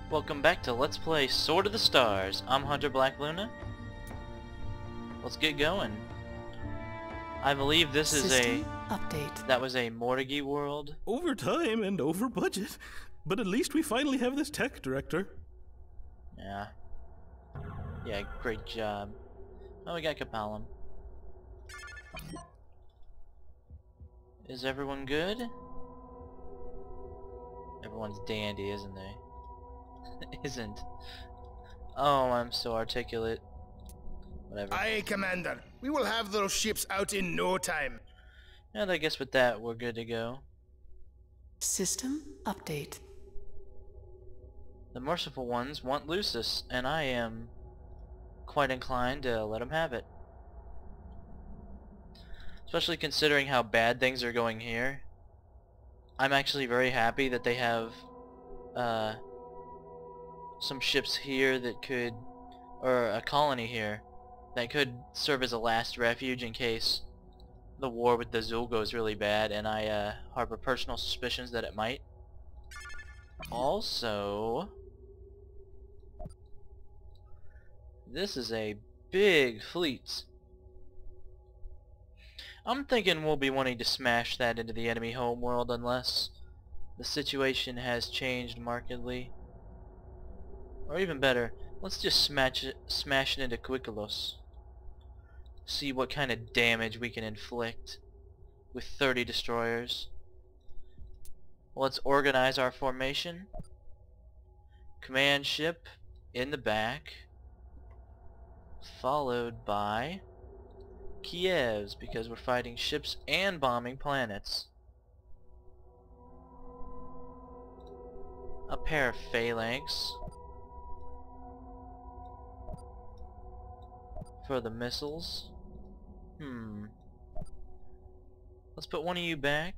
Welcome back to Let's Play Sword of the Stars. I'm Hunter Black Luna. Let's get going. I believe this is System update. That was a Mortigi world. Over time and over budget. But at least we finally have this tech director. Yeah. Yeah, great job. Oh, we got Kapalum. Is everyone good? Everyone's dandy, isn't they? Isn't. Oh, I'm so articulate. Whatever. Aye, Commander. We will have those ships out in no time. And I guess with that, we're good to go. System update. The merciful ones want Lucis, and I am quite inclined to let them have it. Especially considering how bad things are going here. I'm actually very happy that they have some ships here that could, or a colony here, that could serve as a last refuge in case the war with the Zul goes really bad, and I harbor personal suspicions that it might. Also, this is a big fleet. I'm thinking we'll be wanting to smash that into the enemy homeworld unless the situation has changed markedly. Or even better, let's just smash it into Quickolos. See what kind of damage we can inflict with 30 destroyers. Let's organize our formation. Command ship in the back, followed by Kievs, because we're fighting ships and bombing planets. A pair of phalanx for the missiles. Let's put one of you back.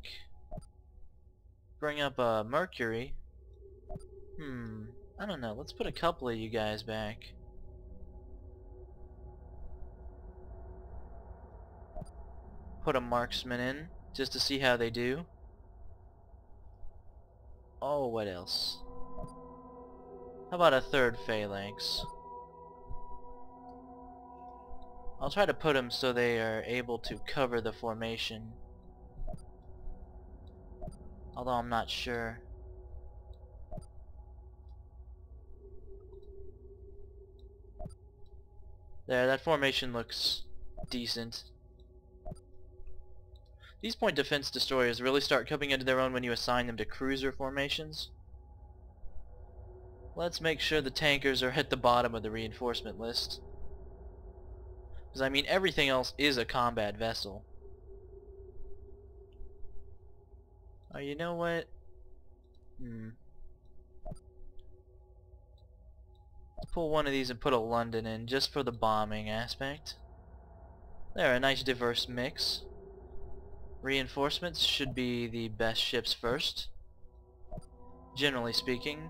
Bring up Mercury. I don't know. Let's put a couple of you guys back. Put a marksman in just to see how they do. Oh, what else? How about a third phalanx? I'll try to put them so they are able to cover the formation. Although I'm not sure. There, that formation looks decent. These point defense destroyers really start coming into their own when you assign them to cruiser formations. Let's make sure the tankers are at the bottom of the reinforcement list. Because I mean, everything else is a combat vessel. Oh, you know what? Let's pull one of these and put a London in just for the bombing aspect. There, a nice diverse mix. Reinforcements should be the best ships first, generally speaking,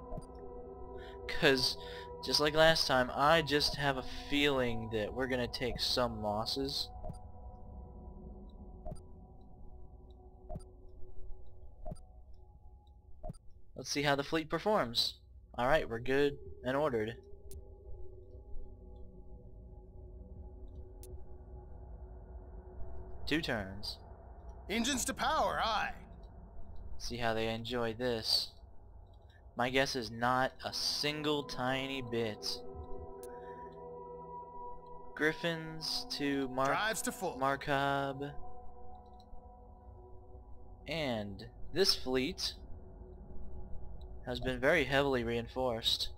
because just like last time, I just have a feeling that we're gonna take some losses. Let's see how the fleet performs. Alright, we're good and ordered. Two turns. Engines to power, aye. See how they enjoy this. My guess is not a single tiny bit. Griffins to Drives to full. Markab. And this fleet has been very heavily reinforced.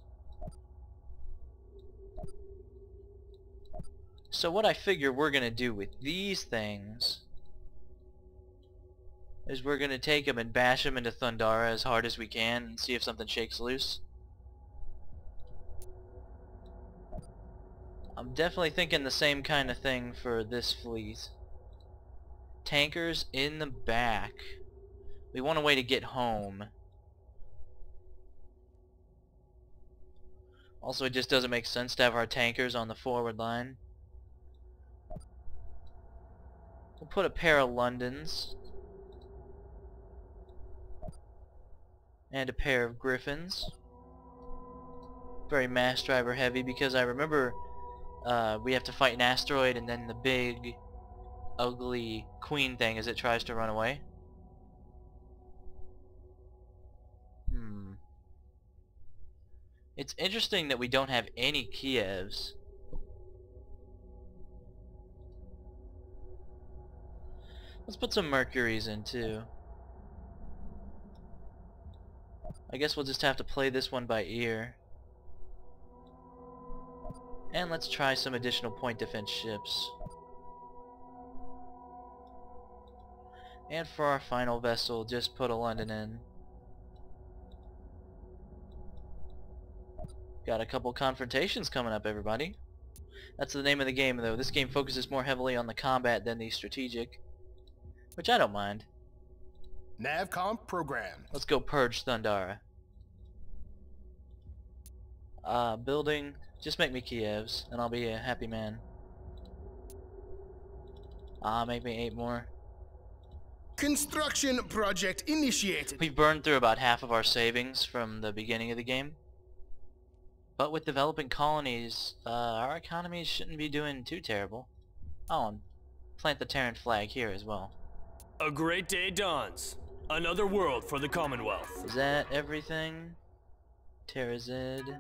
So what I figure we're gonna do with these things is we're gonna take them and bash them into Thundara as hard as we can and see if something shakes loose. I'm definitely thinking the same kind of thing for this fleet. Tankers in the back. We want a way to get home. Also, it just doesn't make sense to have our tankers on the forward line. We'll put a pair of Londons and a pair of Griffins. very mass driver heavy, because I remember we have to fight an asteroid and then the big ugly queen thing as it tries to run away. It's interesting that we don't have any Kievs. Let's put some Mercuries in too. I guess we'll just have to play this one by ear. And let's try some additional point defense ships. And for our final vessel, just put a London in. Got a couple confrontations coming up, everybody. That's the name of the game, though. This game focuses more heavily on the combat than the strategic, which I don't mind. Navcom program. Let's go purge Thundara. Building. Just make me Kievs, and I'll be a happy man. Make me 8 more. Construction project initiated. We've burned through about half of our savings from the beginning of the game. But with developing colonies, our economies shouldn't be doing too terrible. Oh, and plant the Terran flag here as well. A great day dawns. Another world for the Commonwealth. Is that everything? Terrazid.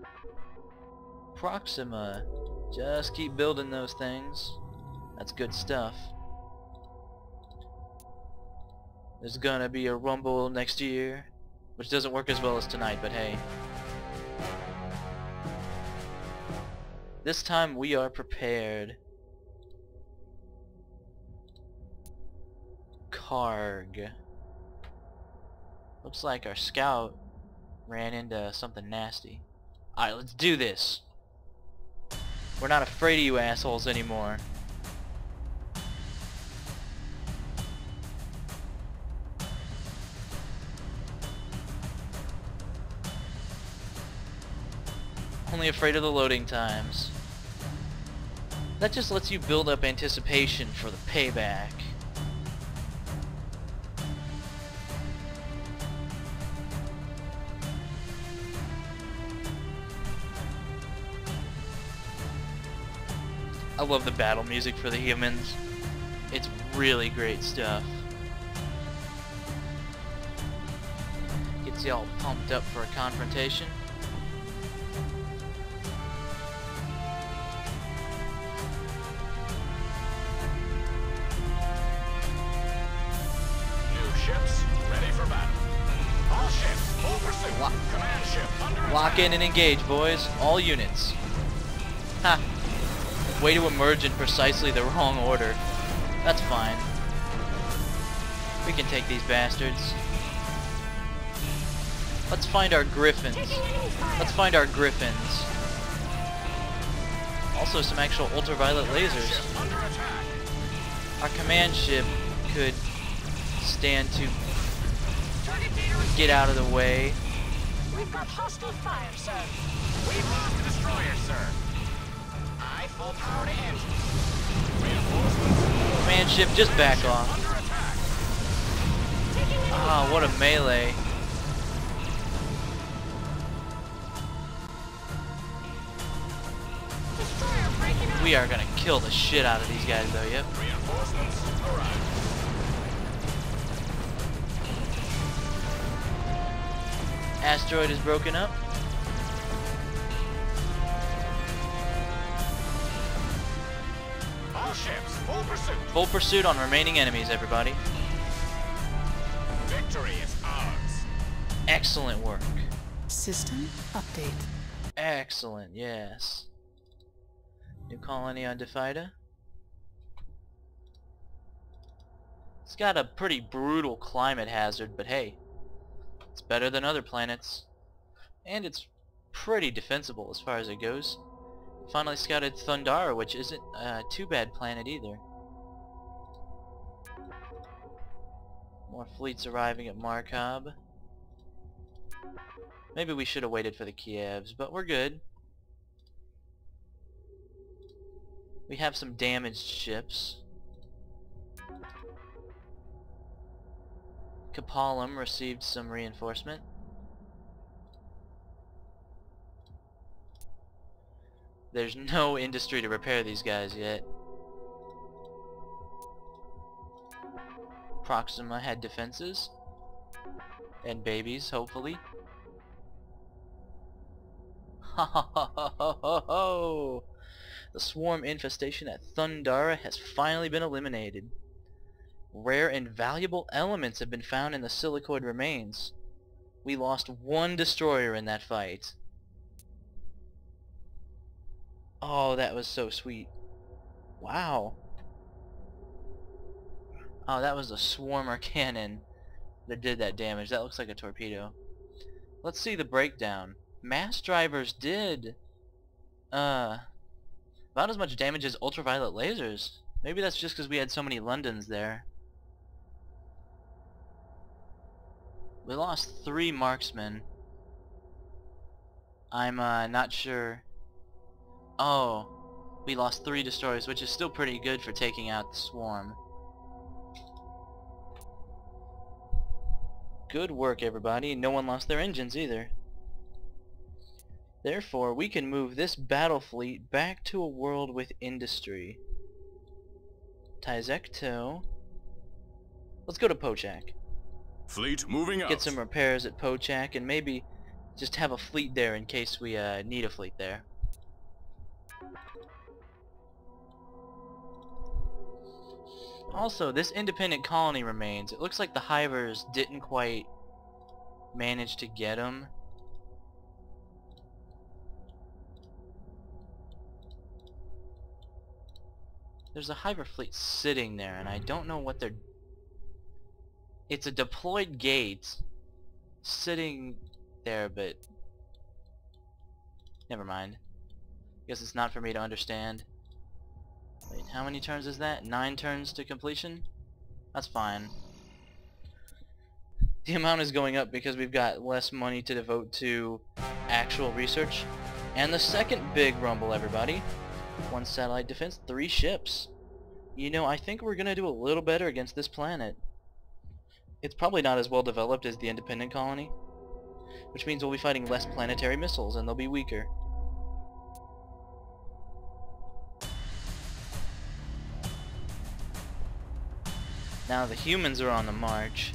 Proxima. Just keep building those things. That's good stuff. There's gonna be a rumble next year, which doesn't work as well as tonight, but hey. This time we are prepared. Karg. Looks like our scout ran into something nasty. Alright, let's do this. We're not afraid of you assholes anymore. Only afraid of the loading times. That just lets you build up anticipation for the payback. I love the battle music for the humans. It's really great stuff. Gets you all pumped up for a confrontation. Ships ready for battle. All ships, full pursuit. Command ship under attack. Lock in and engage, boys. All units. Ha! Way to emerge in precisely the wrong order. That's fine. We can take these bastards. Let's find our griffins. Let's find our griffins. Also some actual ultraviolet lasers. Our command ship could stand to get out of the way. We've got hostile fire, sir. We've lost a destroyer, sir. I full power to engine. Reinforcements. Command ship, just back off. Under attack. Ah, what a melee. Destroyer breaking out. We are gonna kill the shit out of these guys though, yep. Reinforcements arrived. Asteroid is broken up. All ships, full pursuit. Full pursuit on remaining enemies, everybody. Victory is ours. Excellent work. System update. Excellent, yes. New colony on Defida. It's got a pretty brutal climate hazard, but hey, it's better than other planets. And it's pretty defensible as far as it goes. Finally scouted Thundara, which isn't a too bad planet either. More fleets arriving at Markov. Maybe we should have waited for the Kievs, but we're good. We have some damaged ships. Kapalum received some reinforcement. There's no industry to repair these guys yet. Proxima had defenses. And babies, hopefully. Ha ha ha ha ha ha ho! The swarm infestation at Thundara has finally been eliminated. Rare and valuable elements have been found in the silicoid remains. We lost one destroyer in that fight. Oh, that was so sweet. Wow. Oh, that was a swarmer cannon that did that damage. That looks like a torpedo. Let's see the breakdown. Mass drivers did about as much damage as ultraviolet lasers. Maybe that's just because we had so many Londons there. We lost 3 marksmen. I'm not sure. Oh, we lost 3 destroyers, which is still pretty good for taking out the swarm. Good work, everybody. No one lost their engines either. Therefore, we can move this battle fleet back to a world with industry. Tizekto. Let's go to Pochak. Fleet moving out. Get some repairs at Pochak and maybe just have a fleet there in case we need a fleet there. Also, this independent colony remains. It looks like the Hivers didn't quite manage to get them. There's a Hiver fleet sitting there, and I don't know what they're... It's a deployed gate sitting there, but... Never mind. Guess it's not for me to understand. Wait, how many turns is that? 9 turns to completion? That's fine. The amount is going up because we've got less money to devote to actual research. And the second big rumble, everybody. 1 satellite defense, 3 ships. You know, I think we're gonna do a little better against this planet. It's probably not as well developed as the independent colony, which means we'll be fighting less planetary missiles and they'll be weaker. Now the humans are on the march.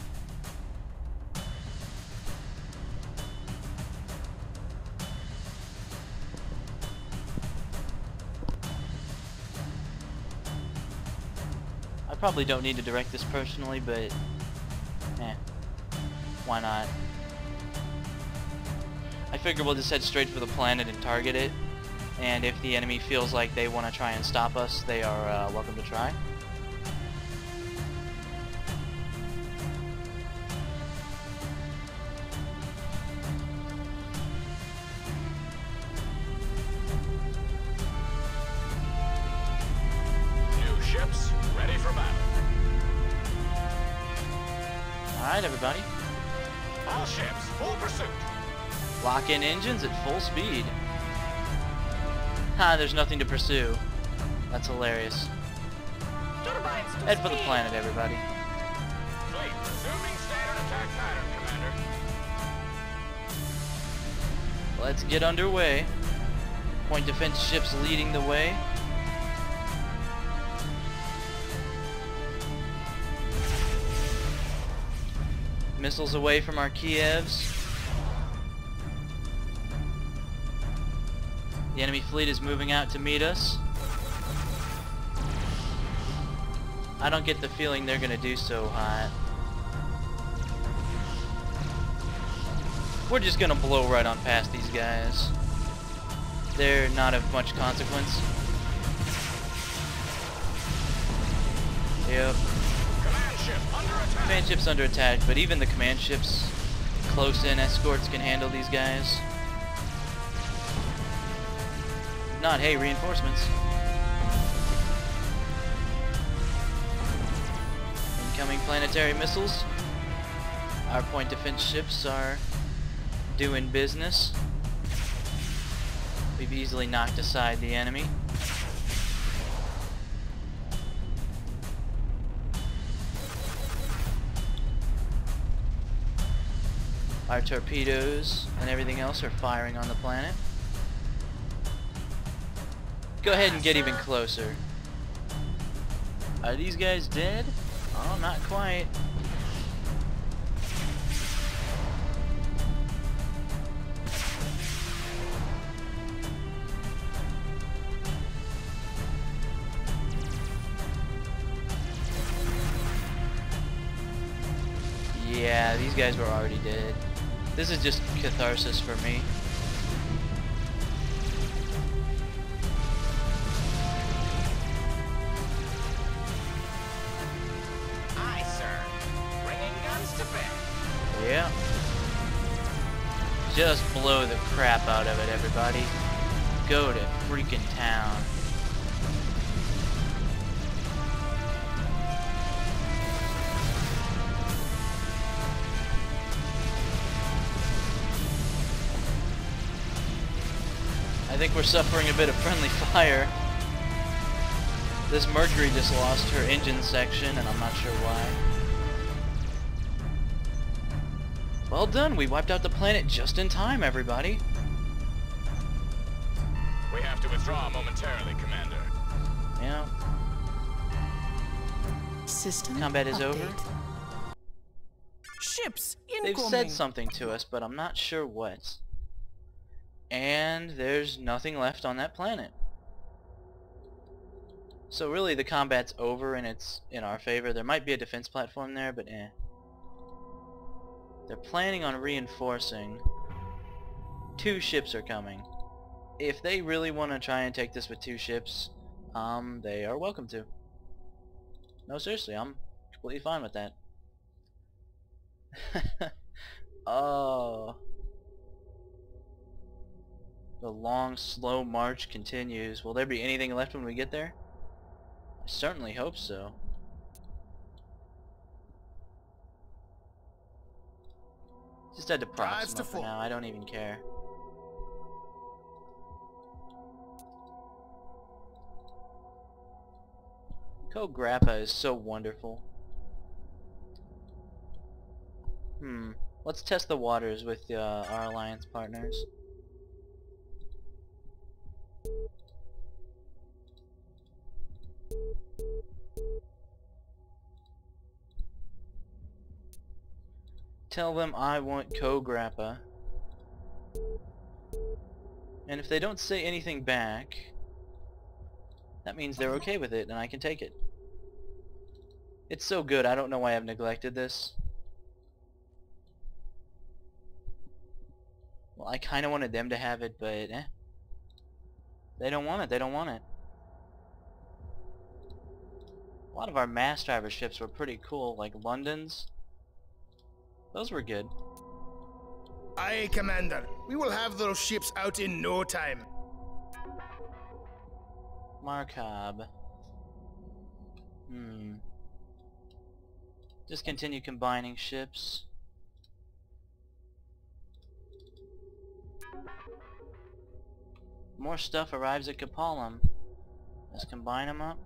I probably don't need to direct this personally, but why not? I figure we'll just head straight for the planet and target it, and if the enemy feels like they want to try and stop us, they are welcome to try. New ships ready for battle. Alright, everybody. All ships, full pursuit. Lock in engines at full speed. Ha, there's nothing to pursue. That's hilarious. Head for the planet, everybody. Fleet, resuming standard attack pattern, Commander. Let's get underway. Point defense ships leading the way. Missiles away from our Kievs. The enemy fleet is moving out to meet us. I don't get the feeling they're gonna do so hot. We're just gonna blow right on past these guys. They're not of much consequence. Yep. Command ship under attack. Command ship's under attack, but even the command ships close-in escorts can handle these guys. If not, hey, reinforcements. Incoming planetary missiles. Our point defense ships are doing business. We've easily knocked aside the enemy. Our torpedoes and everything else are firing on the planet. go ahead and get even closer. Are these guys dead? Oh, not quite. Yeah, these guys were already dead. This is just catharsis for me. Aye, sir. Bringing guns to bear. Yeah. Just blow the crap out of it, everybody. Go to freaking town. I think we're suffering a bit of friendly fire. This Mercury just lost her engine section, and I'm not sure why. Well done, we wiped out the planet just in time, everybody. We have to withdraw momentarily, Commander. Yeah, System combat is update. over. Ships They've incoming. said something to us, but I'm not sure what. And there's nothing left on that planet. So really the combat's over and it's in our favor. There might be a defense platform there, but eh. They're planning on reinforcing. 2 ships are coming. If they really want to try and take this with 2 ships, they are welcome to. No, seriously, I'm completely fine with that. Oh. The long, slow march continues. Will there be anything left when we get there? I certainly hope so. Just head to Drives to Proxima for full. now. I don't even care. Code Grappa is so wonderful. Let's test the waters with our alliance partners. Tell them I want Grappa. And if they don't say anything back, that means they're okay with it and I can take it. It's so good, I don't know why I've neglected this. Well, I kinda wanted them to have it, but eh. They don't want it, they don't want it. A lot of our mass driver ships were pretty cool, like London's. Those were good. Aye, Commander. We will have those ships out in no time. Markab. Just continue combining ships. More stuff arrives at Capalum. Let's combine them up.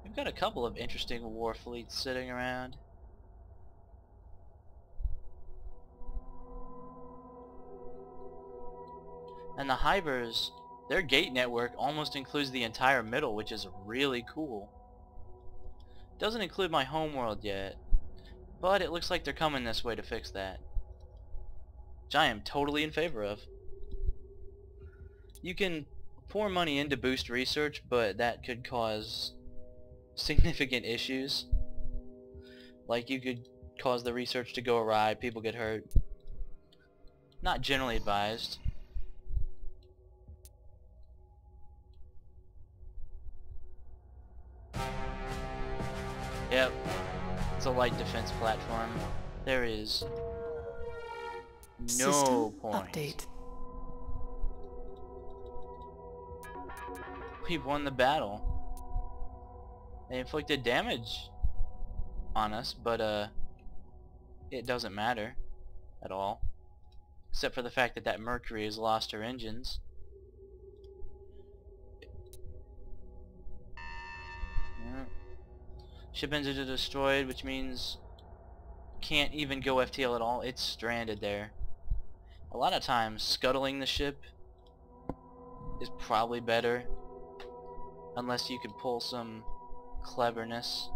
We've got a couple of interesting war fleets sitting around. And the Hybers, their gate network almost includes the entire middle, which is really cool. Doesn't include my homeworld yet, but it looks like they're coming this way to fix that. Which I am totally in favor of. You can pour money in to boost research, but that could cause significant issues. Like you could cause the research to go awry, people get hurt. Not generally advised. Yep, it's a light defense platform. There is no System point. update. We've won the battle. They inflicted damage on us, but it doesn't matter at all. Except for the fact that that Mercury has lost her engines. Yeah. Ship engines are destroyed, which means can't even go FTL at all. It's stranded there. A lot of times, scuttling the ship is probably better, unless you could pull some cleverness.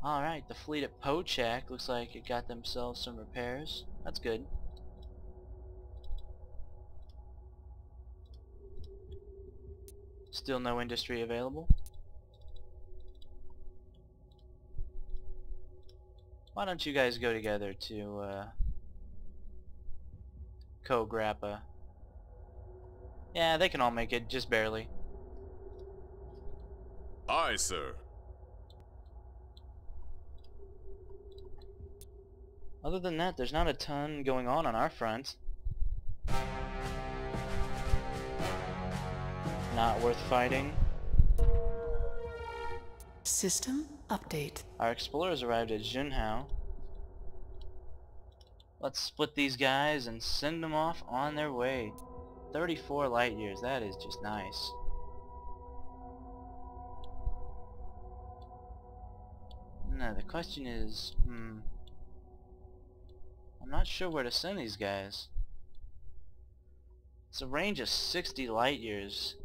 Alright, the fleet at Pochak looks like it got themselves some repairs. That's good. Still no industry available. Why don't you guys go together to Kograppa? Yeah, they can all make it, just barely. Aye, sir. Other than that, there's not a ton going on our front. Not worth fighting. System update. Our explorers arrived at Junhao. Let's split these guys and send them off on their way. 34 light years, that is just nice. Now the question is, I'm not sure where to send these guys. It's a range of 60 light years.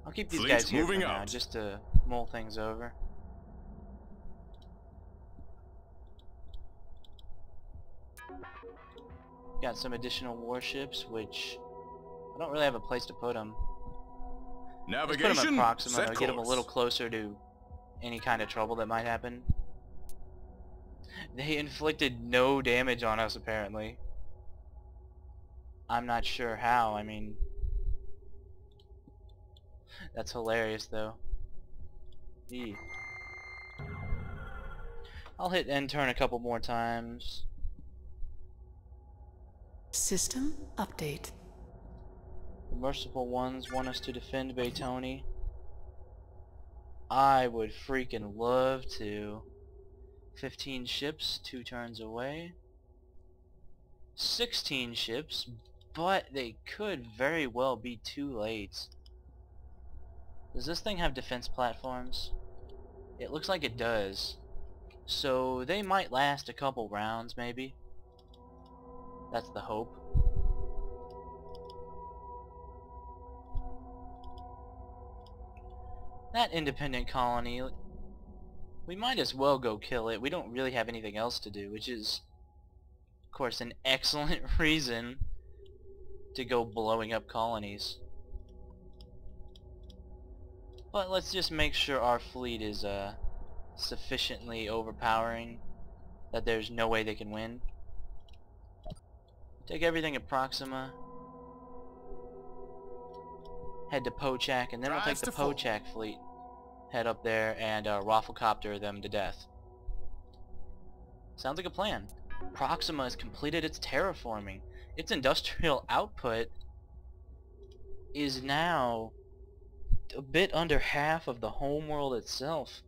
I'll keep these guys here for now, just to mull things over. Got some additional warships, which I don't really have a place to put them. Navigation. Let's put them at Proxima set to get them a course. little closer to any kind of trouble that might happen. They inflicted no damage on us, apparently. I'm not sure how. I mean, that's hilarious, though. Eee. I'll hit end turn a couple more times. System update. The merciful ones want us to defend Baytoni. I would freaking love to. 15 ships, 2 turns away. 16 ships, but they could very well be too late. Does this thing have defense platforms? It looks like it does. So they might last a couple rounds, maybe. That's the hope. That independent colony, we might as well go kill it. We don't really have anything else to do, which is, of course, an excellent reason to go blowing up colonies. But let's just make sure our fleet is sufficiently overpowering that there's no way they can win. Take everything at Proxima. Head to Pochak, and then we'll take the Pochak fleet. Head up there and rafflecopter them to death. Sounds like a plan. Proxima has completed its terraforming. Its industrial output is now a bit under half of the homeworld itself,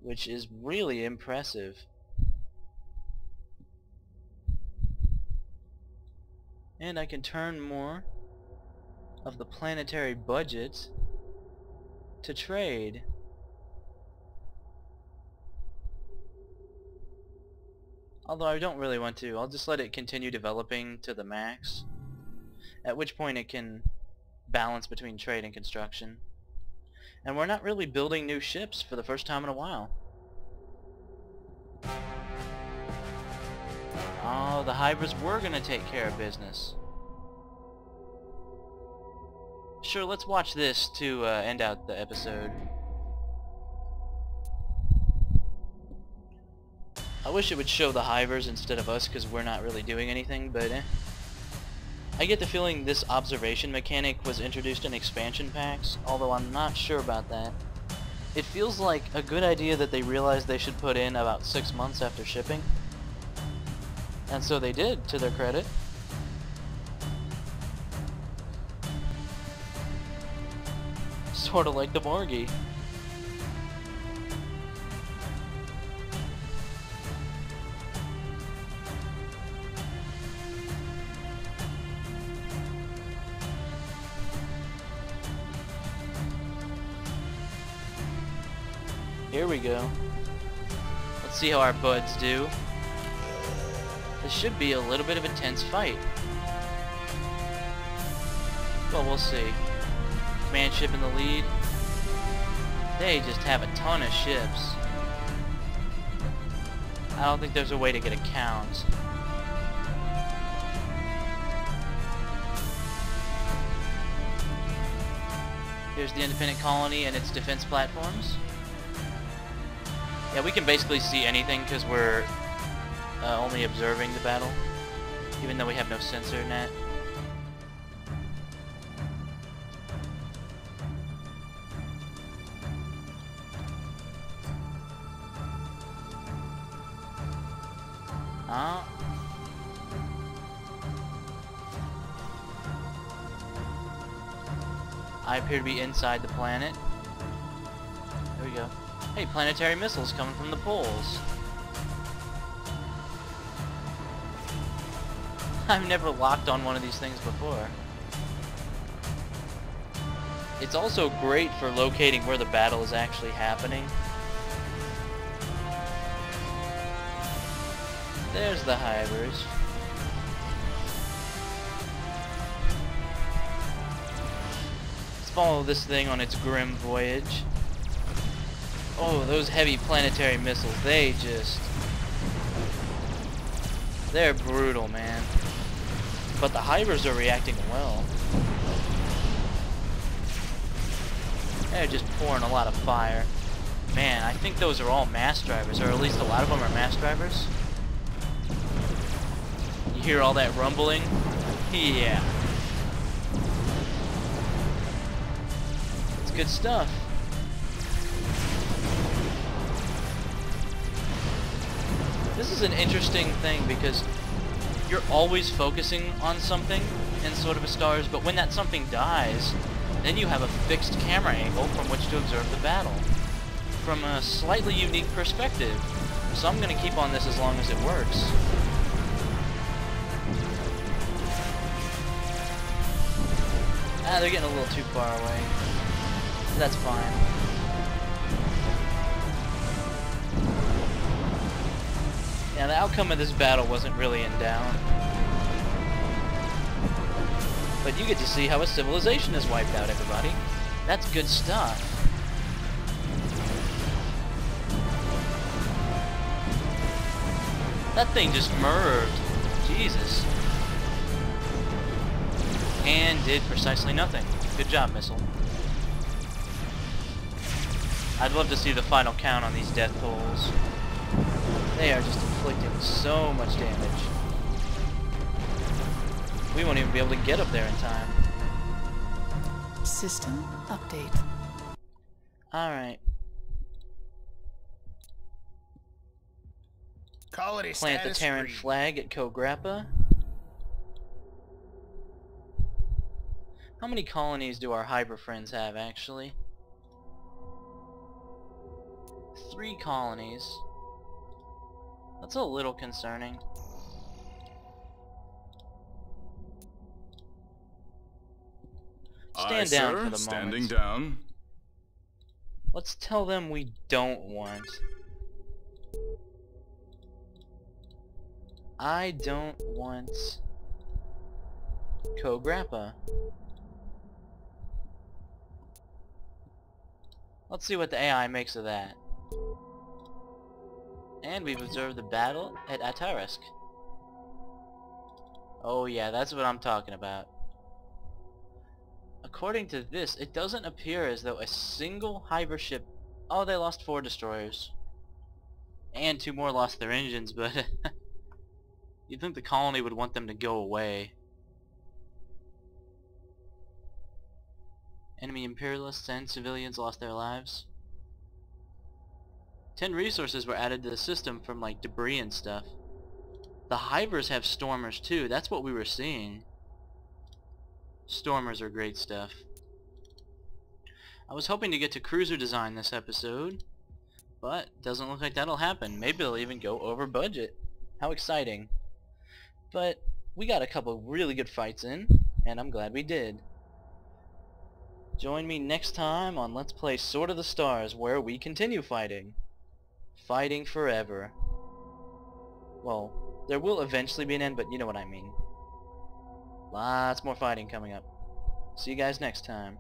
which is really impressive. And I can turn more of the planetary budget to trade. Although I don't really want to. I'll just let it continue developing to the max, at which point it can balance between trade and construction. And we're not really building new ships for the first time in a while. Oh, the hybrids were gonna take care of business. Sure, let's watch this to end out the episode. I wish it would show the hivers instead of us, because we're not really doing anything, but I get the feeling this observation mechanic was introduced in expansion packs, although I'm not sure about that. It feels like a good idea that they realized they should put in about 6 months after shipping. And so they did, to their credit. Sorta like the Morgie. Here we go. Let's see how our buds do. This should be a little bit of a tense fight. Well, we'll see. Command ship in the lead. They just have a ton of ships. I don't think there's a way to get a count. Here's the independent colony and its defense platforms. Yeah, we can basically see anything because we're only observing the battle, even though we have no sensor net. I appear to be inside the planet. There we go. Hey, planetary missiles coming from the poles. I've never locked on one of these things before. It's also great for locating where the battle is actually happening. There's the hivers. Let's follow this thing on its grim voyage. Oh, those heavy planetary missiles, they're brutal, man. But the hivers are reacting well. They're just pouring a lot of fire. Man, I think those are all mass drivers, or at least a lot of them are mass drivers. You hear all that rumbling? Yeah. It's good stuff. This is an interesting thing because you're always focusing on something in sort of a stars, but when that something dies, then you have a fixed camera angle from which to observe the battle from a slightly unique perspective. So I'm going to keep on this as long as it works. Ah, they're getting a little too far away. That's fine. Yeah, the outcome of this battle wasn't really in doubt. But you get to see how a civilization is wiped out, everybody. That's good stuff. That thing just merged. Jesus. And did precisely nothing. Good job, missile. I'd love to see the final count on these death tolls. They are just inflicting so much damage. We won't even be able to get up there in time. System update. Alright. Colony Plant the status Terran free. flag at Kograppa. How many colonies do our Hyper friends have, actually? 3 colonies. That's a little concerning. Stand down sir. for the Standing moment. down. Let's tell them we don't want. I don't want Kograppa. Let's see what the AI makes of that. And we've observed the battle at Atarisk. Oh yeah, that's what I'm talking about. According to this, it doesn't appear as though a single Hyper ship... Oh, they lost 4 destroyers. And 2 more lost their engines, but... You'd think the colony would want them to go away. Enemy imperialists and civilians lost their lives. 10 resources were added to the system from like debris and stuff. The Hivers have stormers too. That's what we were seeing. Stormers are great stuff. I was hoping to get to cruiser design this episode, but doesn't look like that'll happen. Maybe they'll even go over budget. How exciting. But we got a couple really good fights in, and I'm glad we did. Join me next time on Let's Play Sword of the Stars, where we continue fighting. Fighting forever. Well, There will eventually be an end, but you know what I mean. Lots more fighting coming up. See you guys next time.